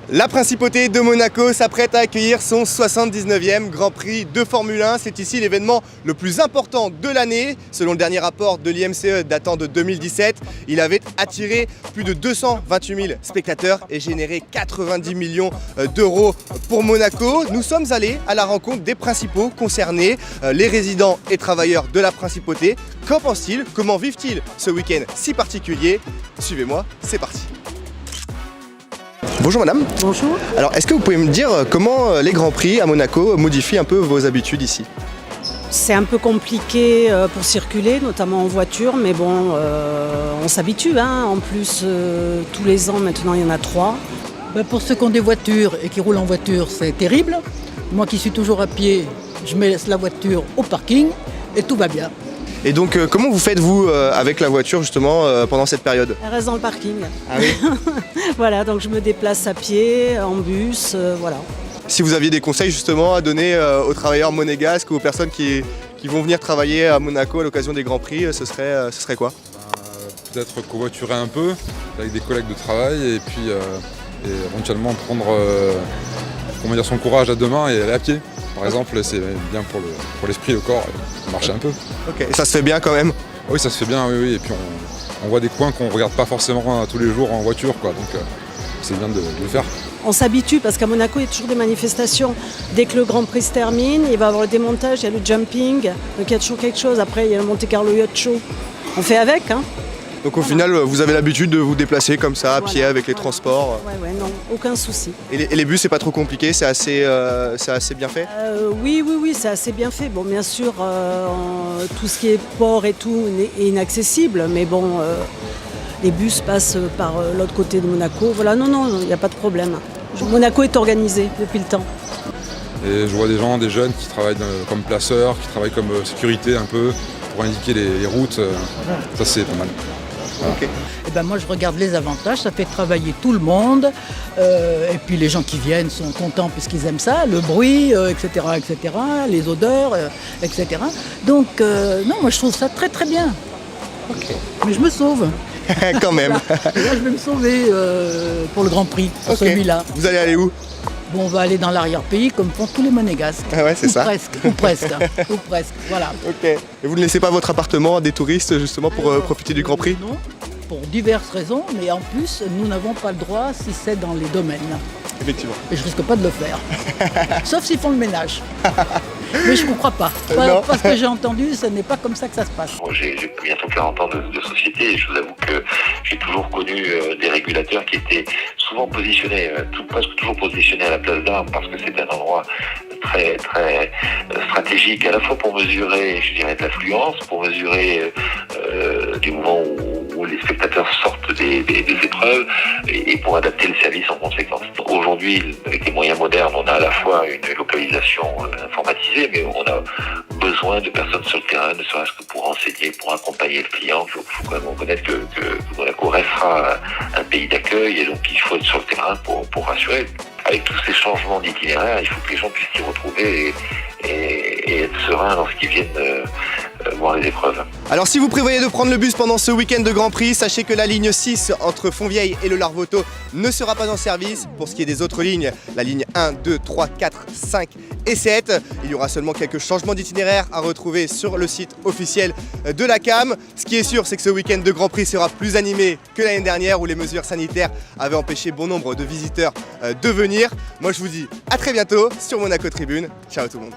La principauté de Monaco s'apprête à accueillir son 79e Grand Prix de Formule 1. C'est ici l'événement le plus important de l'année. Selon le dernier rapport de l'IMCE datant de 2017, il avait attiré plus de 228 000 spectateurs et généré 90 millions d'euros pour Monaco. Nous sommes allés à la rencontre des principaux concernés, les résidents et travailleurs de la principauté. Qu'en pensent-ils? Comment vivent-ils ce week-end si particulier? Suivez-moi, c'est parti. Bonjour madame. Bonjour. Alors est-ce que vous pouvez me dire comment les Grands Prix à Monaco modifient un peu vos habitudes ici? C'est un peu compliqué pour circuler, notamment en voiture, mais bon, on s'habitue. En plus, tous les ans maintenant, il y en a 3. Pour ceux qui ont des voitures et qui roulent en voiture, c'est terrible. Moi qui suis toujours à pied, je mets la voiture au parking et tout va bien. Et donc comment vous faites vous avec la voiture justement pendant cette période? Elle reste dans le parking. Ah oui. Voilà, donc je me déplace à pied, en bus, voilà. Si vous aviez des conseils justement à donner aux travailleurs monégasques ou aux personnes qui vont venir travailler à Monaco à l'occasion des Grands Prix, ce serait quoi? Peut-être covoiturer un peu avec des collègues de travail et puis éventuellement prendre son courage à deux mains et aller à pied. Par exemple, c'est bien pour l'esprit et le corps, marcher un peu. Ok, et ça se fait bien quand même? Oui, ça se fait bien, oui. Et puis on voit des coins qu'on ne regarde pas forcément tous les jours en voiture, quoi. Donc c'est bien de le faire. On s'habitue parce qu'à Monaco, il y a toujours des manifestations. Dès que le Grand Prix se termine, il va y avoir le démontage, il y a le jumping, donc il y a toujours quelque chose. Après, il y a le Monte Carlo Yacht Show. On fait avec, Donc au final, vous avez l'habitude de vous déplacer comme ça, à pied, avec les transports? Ouais, non, aucun souci. Et les bus, c'est pas trop compliqué, c'est assez bien fait? Oui, c'est assez bien fait. Bon, bien sûr, tout ce qui est port et tout est inaccessible, mais bon, les bus passent par l'autre côté de Monaco. Voilà, non, il n'y a pas de problème. Monaco est organisé depuis le temps. Et je vois des jeunes qui travaillent comme placeurs, qui travaillent comme sécurité un peu, pour indiquer les routes. Ça, c'est pas mal. Voilà. Okay. Moi je regarde les avantages, ça fait travailler tout le monde et puis les gens qui viennent sont contents puisqu'ils aiment ça, le bruit, etc., les odeurs, etc. Donc non, moi je trouve ça très très bien. Okay. Mais je me sauve. Quand même. Là je vais me sauver pour le Grand Prix, pour celui-là. Vous allez aller où? Bon, on va aller dans l'arrière-pays comme font tous les monégasques. Ah ouais, c'est ça. Ou presque, voilà. Ok. Et vous ne laissez pas votre appartement à des touristes justement pour profiter du Grand Prix? Non, pour diverses raisons, mais en plus, nous n'avons pas le droit si c'est dans les domaines. Effectivement. Et je risque pas de le faire. Sauf s'ils font le ménage. Mais je ne vous crois pas. Parce que j'ai entendu, ce n'est pas comme ça que ça se passe. Moi, j'ai bientôt 40 ans de société et je vous avoue que j'ai toujours connu des régulateurs qui étaient souvent positionnés, presque toujours positionnés à la place d'Armes parce que c'est un endroit très très stratégique à la fois pour mesurer, je dirais, de l'affluence, pour mesurer du moment où les spectateurs sortent des épreuves et pour adapter le service en conséquence. Aujourd'hui, avec les moyens modernes, on a à la fois une localisation informatisée, mais on a besoin de personnes sur le terrain, ne serait-ce que pour enseigner, pour accompagner le client. Il faut quand même reconnaître que Monaco restera un pays d'accueil et donc il faut être sur le terrain pour rassurer. Avec tous ces changements d'itinéraire, il faut que les gens puissent s'y retrouver et être sereins lorsqu'ils viennent voir les épreuves. Alors si vous prévoyez de prendre le bus pendant ce week-end de Grand Prix, sachez que la ligne 6 entre Fontvieille et le Larvoto ne sera pas en service. Pour ce qui est des autres lignes, la ligne 1, 2, 3, 4, 5 et 7, il y aura seulement quelques changements d'itinéraire à retrouver sur le site officiel de la CAM. Ce qui est sûr, c'est que ce week-end de Grand Prix sera plus animé que l'année dernière où les mesures sanitaires avaient empêché bon nombre de visiteurs de venir. Moi je vous dis à très bientôt sur Monaco Tribune. Ciao tout le monde.